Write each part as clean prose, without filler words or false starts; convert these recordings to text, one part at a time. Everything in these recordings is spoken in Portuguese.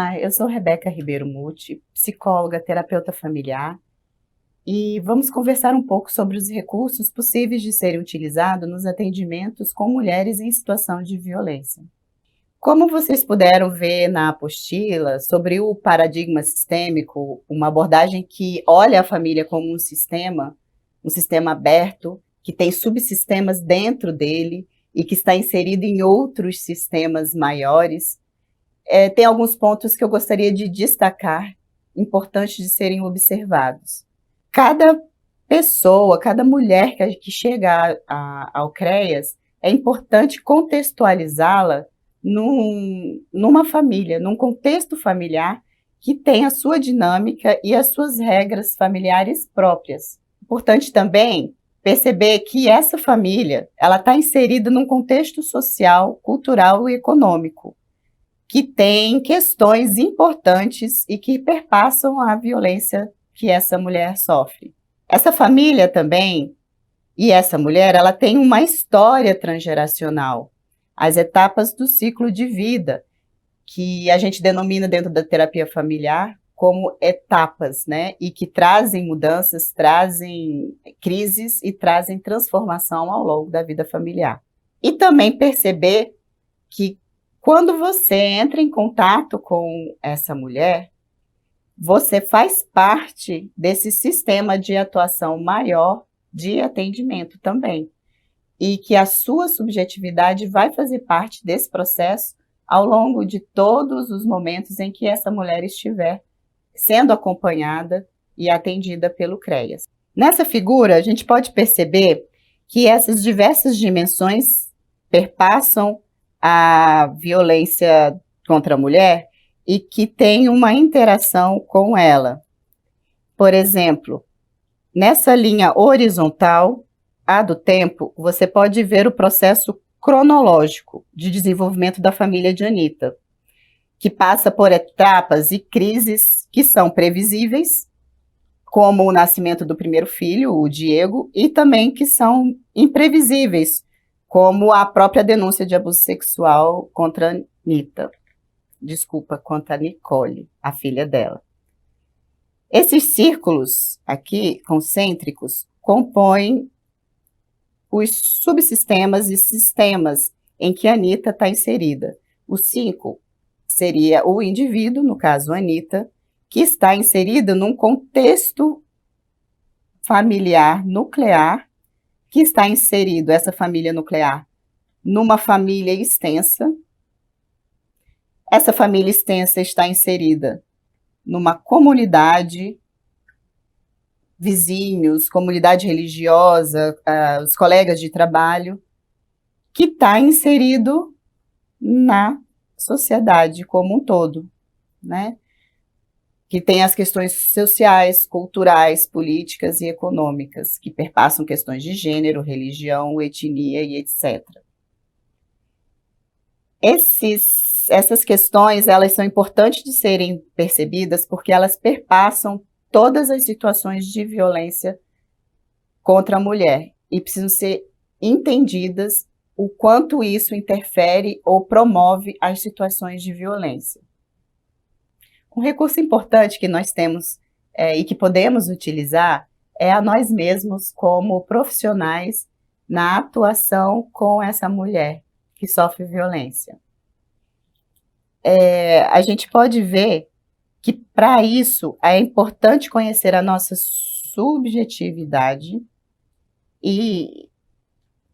Olá, eu sou Rebeca Ribeiro Muti, psicóloga, terapeuta familiar, e vamos conversar um pouco sobre os recursos possíveis de serem utilizados nos atendimentos com mulheres em situação de violência. Como vocês puderam ver na apostila, sobre o paradigma sistêmico, uma abordagem que olha a família como um sistema aberto, que tem subsistemas dentro dele e que está inserido em outros sistemas maiores. Tem alguns pontos que eu gostaria de destacar, importantes de serem observados. Cada pessoa, cada mulher que chega ao CREAS, é importante contextualizá-la numa família, num contexto familiar que tem a sua dinâmica e as suas regras familiares próprias. Importante também perceber que essa família ela está inserida num contexto social, cultural e econômico, que tem questões importantes e que perpassam a violência que essa mulher sofre. Essa família também, e essa mulher, ela tem uma história transgeracional, as etapas do ciclo de vida, que a gente denomina dentro da terapia familiar como etapas, né? E que trazem mudanças, trazem crises e trazem transformação ao longo da vida familiar. E também perceber que quando você entra em contato com essa mulher, você faz parte desse sistema de atuação maior de atendimento também. E que a sua subjetividade vai fazer parte desse processo ao longo de todos os momentos em que essa mulher estiver sendo acompanhada e atendida pelo CREAS. Nessa figura, a gente pode perceber que essas diversas dimensões perpassam a violência contra a mulher e que tem uma interação com ela. Por exemplo, nessa linha horizontal, a do tempo, você pode ver o processo cronológico de desenvolvimento da família de Anita, que passa por etapas e crises que são previsíveis, como o nascimento do primeiro filho, o Diego, e também que são imprevisíveis, como a própria denúncia de abuso sexual contra contra a Nicole, a filha dela. Esses círculos aqui, concêntricos, compõem os subsistemas e sistemas em que a Anita está inserida. O 5 seria o indivíduo, no caso a Anita, que está inserida num contexto familiar nuclear, que está inserido, essa família nuclear, numa família extensa. Essa família extensa está inserida numa comunidade, vizinhos, comunidade religiosa, os colegas de trabalho, que está inserido na sociedade como um todo, né? Que tem as questões sociais, culturais, políticas e econômicas, que perpassam questões de gênero, religião, etnia e etc. Essas questões, elas são importantes de serem percebidas porque elas perpassam todas as situações de violência contra a mulher e precisam ser entendidas o quanto isso interfere ou promove as situações de violência. Um recurso importante que nós temos e que podemos utilizar é a nós mesmos como profissionais na atuação com essa mulher que sofre violência. A gente pode ver que, para isso, é importante conhecer a nossa subjetividade e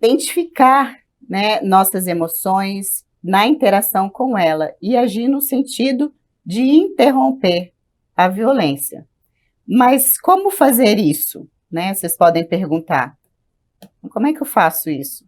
identificar, né, nossas emoções na interação com ela e agir no sentido de interromper a violência. Mas como fazer isso? Né? Vocês podem perguntar. Como é que eu faço isso?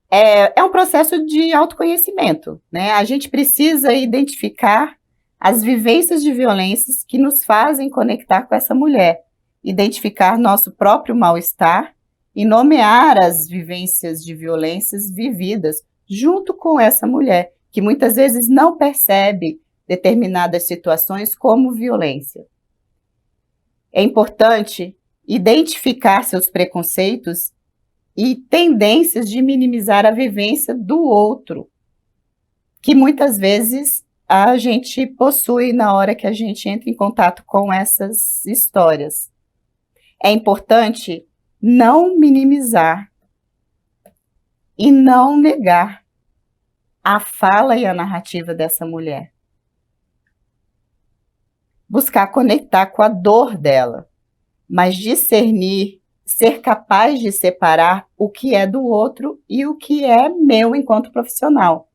É um processo de autoconhecimento, né? A gente precisa identificar as vivências de violências que nos fazem conectar com essa mulher, identificar nosso próprio mal-estar e nomear as vivências de violências vividas junto com essa mulher, que muitas vezes não percebe determinadas situações como violência. É importante identificar seus preconceitos e tendências de minimizar a vivência do outro, que muitas vezes a gente possui na hora que a gente entra em contato com essas histórias. É importante não minimizar e não negar a fala e a narrativa dessa mulher. Buscar conectar com a dor dela, mas discernir, ser capaz de separar o que é do outro e o que é meu enquanto profissional.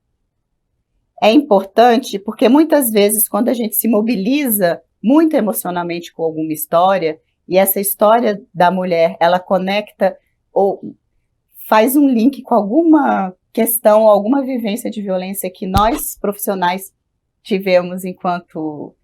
É importante porque muitas vezes quando a gente se mobiliza muito emocionalmente com alguma história, e essa história da mulher, ela conecta ou faz um link com alguma questão, alguma vivência de violência que nós profissionais tivemos enquanto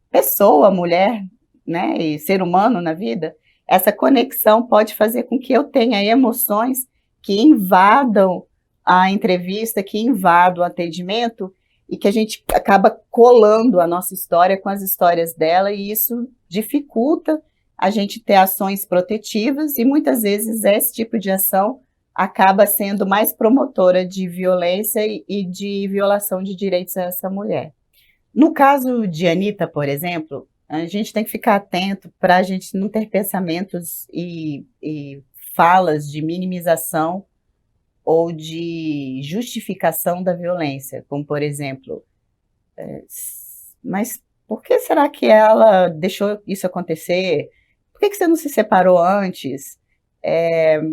pessoa, mulher, né, e ser humano na vida, essa conexão pode fazer com que eu tenha emoções que invadam a entrevista, que invadam o atendimento e que a gente acaba colando a nossa história com as histórias dela e isso dificulta a gente ter ações protetivas e muitas vezes esse tipo de ação acaba sendo mais promotora de violência e de violação de direitos a essa mulher. No caso de Anitta, por exemplo, a gente tem que ficar atento para a gente não ter pensamentos e falas de minimização ou de justificação da violência, como por exemplo, mas por que será que ela deixou isso acontecer? Por que você não se separou antes?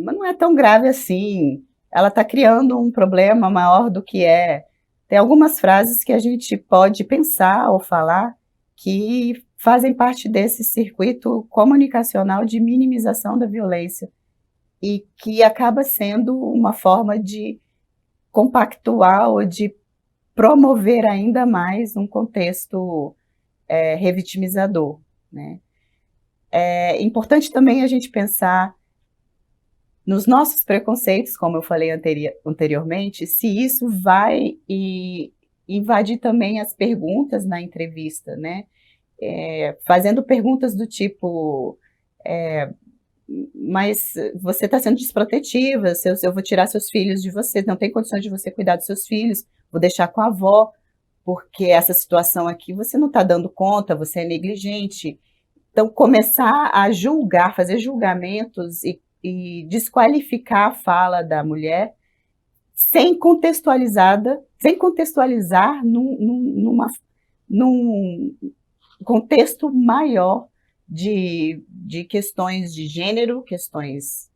Mas não é tão grave assim. Ela está criando um problema maior do que é. Tem algumas frases que a gente pode pensar ou falar que fazem parte desse circuito comunicacional de minimização da violência e que acaba sendo uma forma de compactuar ou de promover ainda mais um contexto revitimizador, né? É importante também a gente pensar nos nossos preconceitos, como eu falei anteriormente, se isso vai invadir também as perguntas na entrevista, né? Fazendo perguntas do tipo, mas você está sendo desprotetiva, eu vou tirar seus filhos de você, não tem condições de você cuidar dos seus filhos, vou deixar com a avó, porque essa situação aqui você não está dando conta, você é negligente. Então, começar a julgar, fazer julgamentos e desqualificar a fala da mulher sem contextualizar num contexto maior de questões de gênero, questões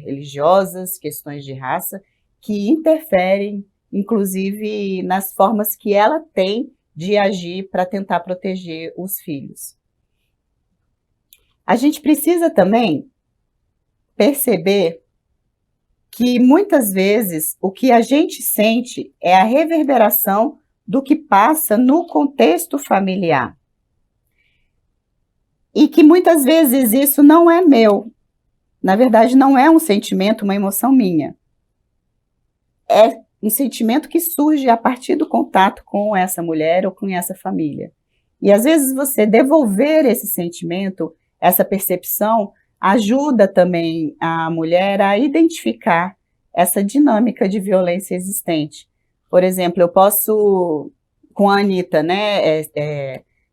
religiosas, questões de raça, que interferem, inclusive, nas formas que ela tem de agir para tentar proteger os filhos. A gente precisa também perceber que muitas vezes o que a gente sente é a reverberação do que passa no contexto familiar. E que muitas vezes isso não é meu. Na verdade, não é um sentimento, uma emoção minha. É um sentimento que surge a partir do contato com essa mulher ou com essa família. E às vezes você devolver esse sentimento, essa percepção, ajuda também a mulher a identificar essa dinâmica de violência existente. Por exemplo, eu posso, com a Anitta, né,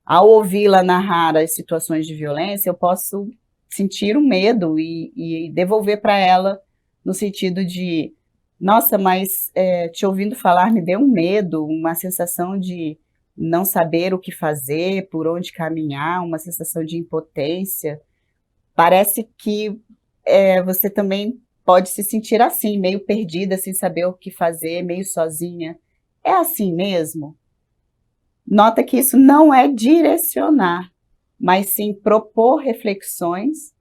ao ouvi-la narrar as situações de violência, eu posso sentir o medo e devolver para ela no sentido de, nossa, mas te ouvindo falar me deu um medo, uma sensação de não saber o que fazer, por onde caminhar, uma sensação de impotência. Parece que você também pode se sentir assim, meio perdida, sem saber o que fazer, meio sozinha. É assim mesmo? Nota que isso não é direcionar, mas sim propor reflexões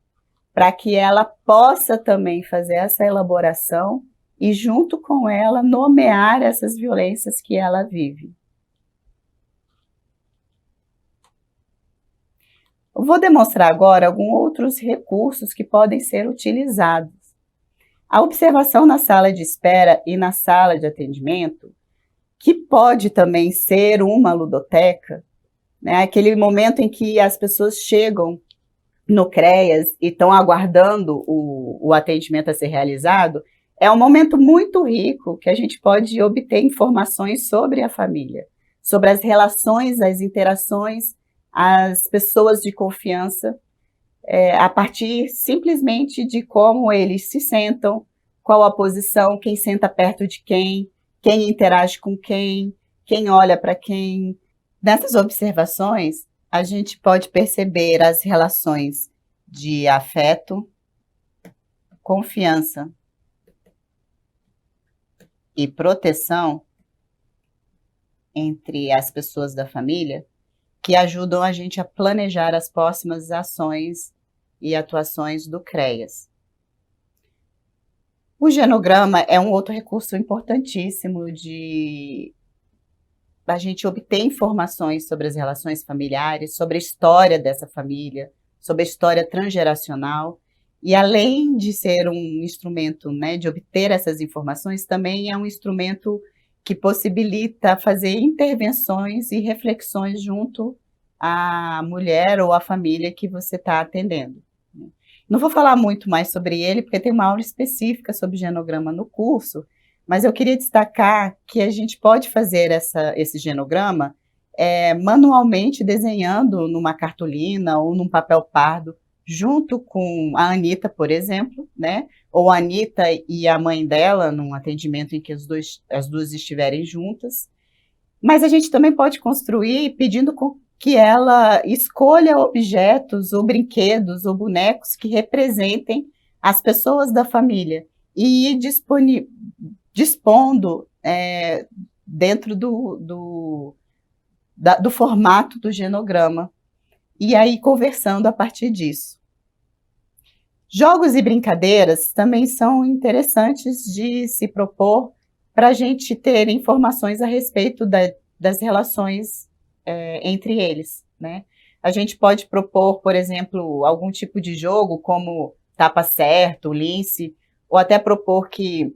para que ela possa também fazer essa elaboração e, junto com ela, nomear essas violências que ela vive. Eu vou demonstrar agora alguns outros recursos que podem ser utilizados. A observação na sala de espera e na sala de atendimento, que pode também ser uma ludoteca, né? Aquele momento em que as pessoas chegam no CREAS e estão aguardando o atendimento a ser realizado, é um momento muito rico que a gente pode obter informações sobre a família, sobre as relações, as interações, as pessoas de confiança, a partir simplesmente de como eles se sentam, qual a posição, quem senta perto de quem interage com quem olha para quem. Nessas observações, a gente pode perceber as relações de afeto, confiança e proteção entre as pessoas da família, que ajudam a gente a planejar as próximas ações e atuações do CREAS. O genograma é um outro recurso importantíssimo de a gente obter informações sobre as relações familiares, sobre a história dessa família, sobre a história transgeracional. E além de ser um instrumento, né, de obter essas informações, também é um instrumento que possibilita fazer intervenções e reflexões junto à mulher ou à família que você está atendendo. Não vou falar muito mais sobre ele, porque tem uma aula específica sobre genograma no curso, mas eu queria destacar que a gente pode fazer esse genograma manualmente, desenhando numa cartolina ou num papel pardo, junto com a Anitta, por exemplo, né? Ou a Anitta e a mãe dela, num atendimento em que as duas estiverem juntas. Mas a gente também pode construir pedindo que ela escolha objetos, ou brinquedos, ou bonecos que representem as pessoas da família e ir dispondo dentro do formato do genograma, e aí conversando a partir disso. Jogos e brincadeiras também são interessantes de se propor para a gente ter informações a respeito das relações entre eles, né? A gente pode propor, por exemplo, algum tipo de jogo, como tapa certo, lince, ou até propor que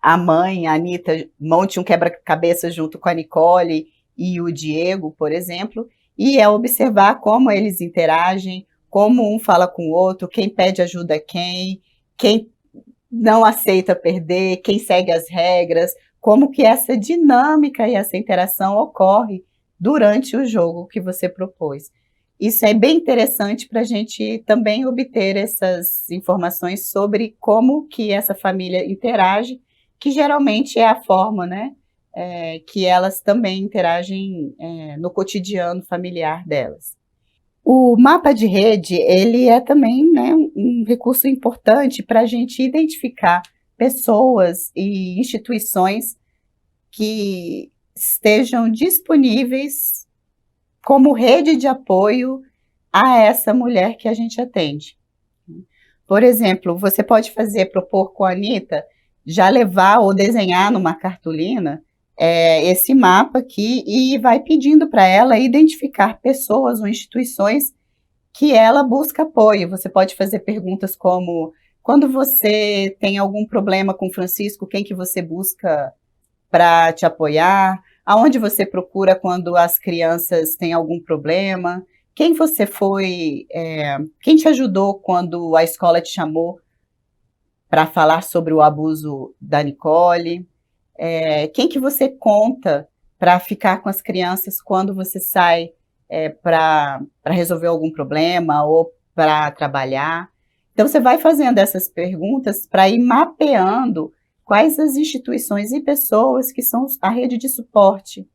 a mãe, a Anitta, monte um quebra-cabeça junto com a Nicole e o Diego, por exemplo, e observar como eles interagem, como um fala com o outro, quem pede ajuda a quem não aceita perder, quem segue as regras, como que essa dinâmica e essa interação ocorre durante o jogo que você propôs. Isso é bem interessante para a gente também obter essas informações sobre como que essa família interage, que geralmente é a forma, né, que elas também interagem no cotidiano familiar delas. O mapa de rede, ele é também, né, um recurso importante para a gente identificar pessoas e instituições que estejam disponíveis como rede de apoio a essa mulher que a gente atende. Por exemplo, você pode propor com a Anitta, já levar ou desenhar numa cartolina esse mapa aqui e vai pedindo para ela identificar pessoas ou instituições que ela busca apoio. Você pode fazer perguntas como: quando você tem algum problema com Francisco, quem que você busca para te apoiar? Aonde você procura quando as crianças têm algum problema? Quem você foi? Quem te ajudou quando a escola te chamou para falar sobre o abuso da Nicole? Quem que você conta para ficar com as crianças quando você sai para resolver algum problema ou para trabalhar? Então, você vai fazendo essas perguntas para ir mapeando quais as instituições e pessoas que são a rede de suporte,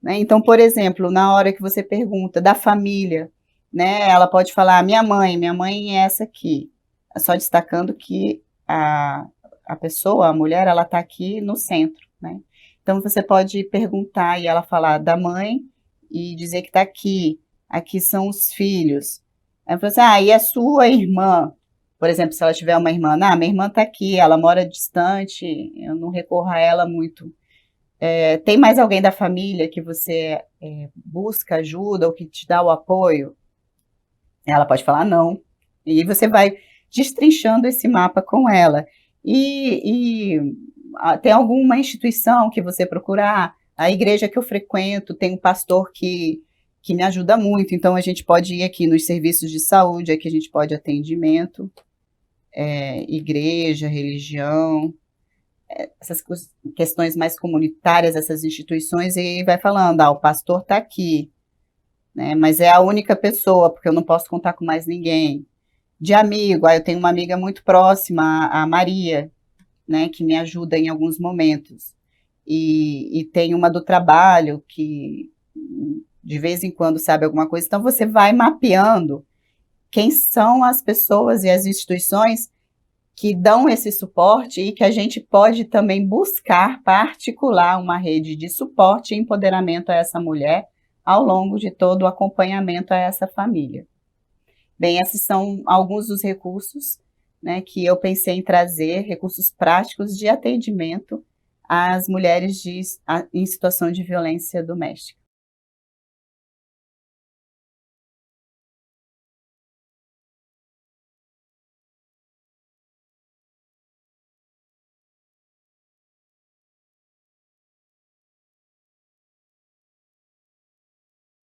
né? Então, por exemplo, na hora que você pergunta da família, né, ela pode falar: minha mãe é essa aqui, só destacando que a pessoa, a mulher, ela está aqui no centro, né? Então, você pode perguntar e ela falar da mãe e dizer que está aqui são os filhos. Aí eu falo assim: e a sua irmã? Por exemplo, se ela tiver uma irmã, minha irmã está aqui, ela mora distante, eu não recorro a ela muito. Tem mais alguém da família que você busca ajuda ou que te dá o apoio? Ela pode falar não. E você vai destrinchando esse mapa com ela. E tem alguma instituição que você procurar? A igreja que eu frequento tem um pastor que me ajuda muito, então a gente pode ir aqui nos serviços de saúde, aqui a gente pode atendimento, igreja, religião. essas questões mais comunitárias, essas instituições, e vai falando, o pastor está aqui, né, mas é a única pessoa, porque eu não posso contar com mais ninguém. De amigo, eu tenho uma amiga muito próxima, a Maria, né, que me ajuda em alguns momentos. E tem uma do trabalho que de vez em quando sabe alguma coisa. Então você vai mapeando quem são as pessoas e as instituições que dão esse suporte e que a gente pode também buscar particular uma rede de suporte e empoderamento a essa mulher ao longo de todo o acompanhamento a essa família. Bem, esses são alguns dos recursos, né, que eu pensei em trazer, recursos práticos de atendimento às mulheres em situação de violência doméstica.